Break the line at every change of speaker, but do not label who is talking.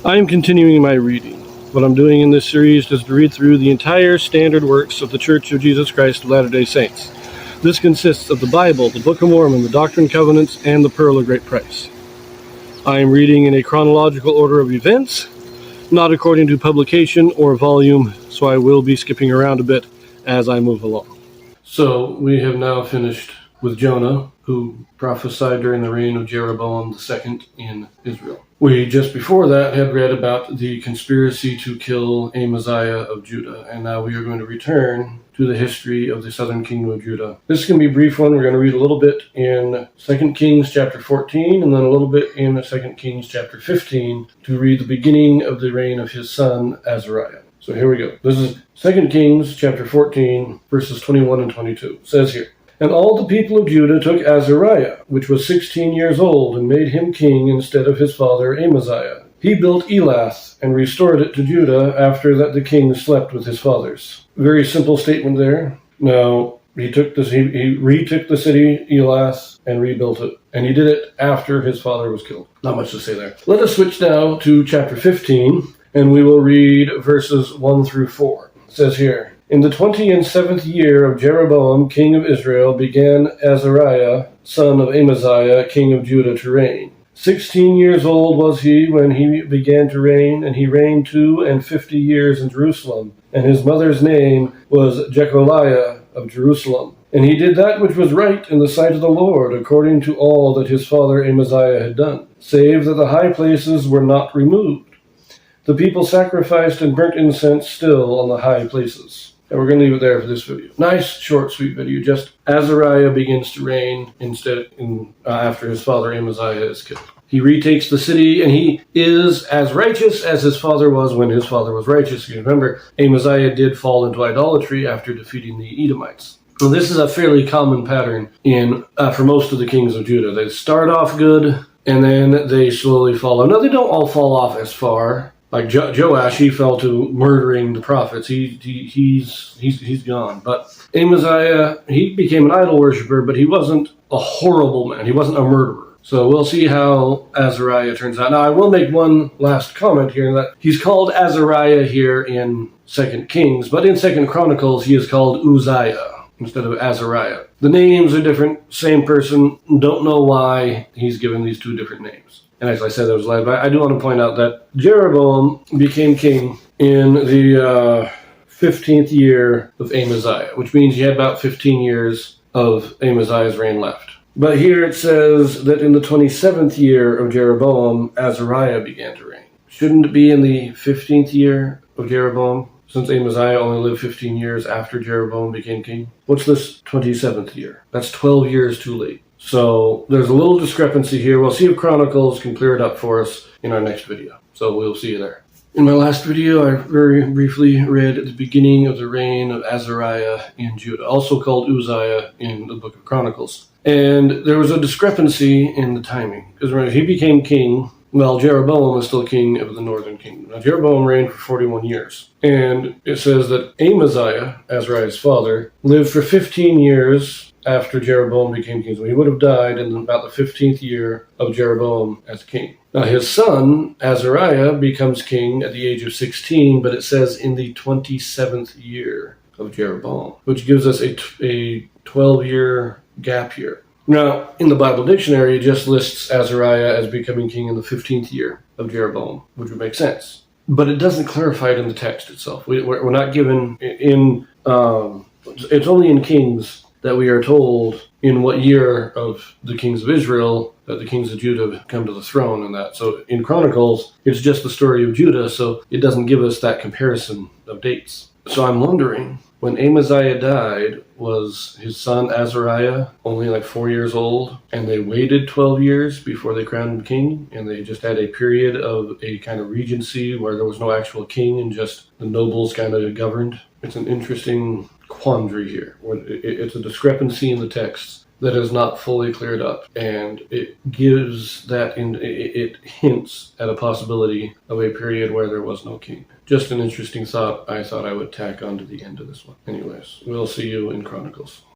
I am continuing my reading. What I'm doing in this series is to read through the entire standard works of the Church of Jesus Christ of Latter-day Saints. This consists of the Bible, the Book of Mormon, the Doctrine and Covenants, and the Pearl of Great Price. I am reading in a chronological order of events, not according to publication or volume, so I will be skipping around a bit as I move along. So we have now finished with Jonah, who prophesied during the reign of Jeroboam II in Israel. We just before that had read about the conspiracy to kill Amaziah of Judah, and now we are going to return to the history of the southern kingdom of Judah. This is going to be a brief one. We're going to read a little bit in 2 Kings chapter 14, and then a little bit in 2 Kings chapter 15 to read the beginning of the reign of his son Azariah. So here we go. This is 2 Kings chapter 14, verses 21 and 22. It says here, "And all the people of Judah took Azariah, which was 16 years old, and made him king instead of his father Amaziah. He built Elath and restored it to Judah after that the king slept with his fathers." Very simple statement there. Now, he retook the city Elath and rebuilt it. And he did it after his father was killed. Not much to say there. Let us switch now to chapter 15, and we will read verses 1 through 4. It says here, "In the 27th year of Jeroboam, king of Israel, began Azariah, son of Amaziah, king of Judah, to reign. 16 years old was he when he began to reign, and he reigned 52 years in Jerusalem. And his mother's name was Jecoliah of Jerusalem. And he did that which was right in the sight of the Lord, according to all that his father Amaziah had done, save that the high places were not removed. The people sacrificed and burnt incense still on the high places." And we're going to leave it there for this video. Nice, short, sweet video. Just Azariah begins to reign after his father Amaziah is killed. He retakes the city, and he is as righteous as his father was when his father was righteous. You remember, Amaziah did fall into idolatry after defeating the Edomites. Well, this is a fairly common pattern for most of the kings of Judah. They start off good, and then they slowly fall off. Now, they don't all fall off as far. Like Joash, he fell to murdering the prophets. He's gone. But Amaziah, he became an idol worshiper, but he wasn't a horrible man. He wasn't a murderer. So we'll see how Azariah turns out. Now, I will make one last comment here, that he's called Azariah here in 2 Kings, but in 2 Chronicles, he is called Uzziah instead of Azariah. The names are different, same person. Don't know why he's given these two different names. And as I said, that was live. I do want to point out that Jeroboam became king in the 15th year of Amaziah, which means he had about 15 years of Amaziah's reign left. But here it says that in the 27th year of Jeroboam, Azariah began to reign. Shouldn't it be in the 15th year of Jeroboam, since Amaziah only lived 15 years after Jeroboam became king? What's this 27th year? That's 12 years too late. So there's a little discrepancy here. We'll see if Chronicles can clear it up for us in our next video. So we'll see you there. In my last video, I very briefly read the beginning of the reign of Azariah in Judah, also called Uzziah in the book of Chronicles. And there was a discrepancy in the timing. Because remember, he became king while Jeroboam was still king of the northern kingdom. Now, Jeroboam reigned for 41 years. And it says that Amaziah, Azariah's father, lived for 15 years after Jeroboam became king. So he would have died in about the 15th year of Jeroboam as king. Now his son, Azariah, becomes king at the age of 16, but it says in the 27th year of Jeroboam, which gives us a 12-year gap here. Now, in the Bible dictionary, it just lists Azariah as becoming king in the 15th year of Jeroboam, which would make sense. But it doesn't clarify it in the text itself. We're not given it's only in Kings that we are told in what year of the kings of Israel that the kings of Judah come to the throne and that. So in Chronicles, it's just the story of Judah, so it doesn't give us that comparison of dates. So I'm wondering, when Amaziah died, was his son Azariah only like 4 years old, and they waited 12 years before they crowned him king, and they just had a period of a kind of regency where there was no actual king and just the nobles kind of governed? It's an interesting quandary here. It's a discrepancy in the text that is not fully cleared up, and it gives that it hints at a possibility of a period where there was no king. Just an interesting thought I thought I would tack on to the end of this one. Anyways, we'll see you in Chronicles.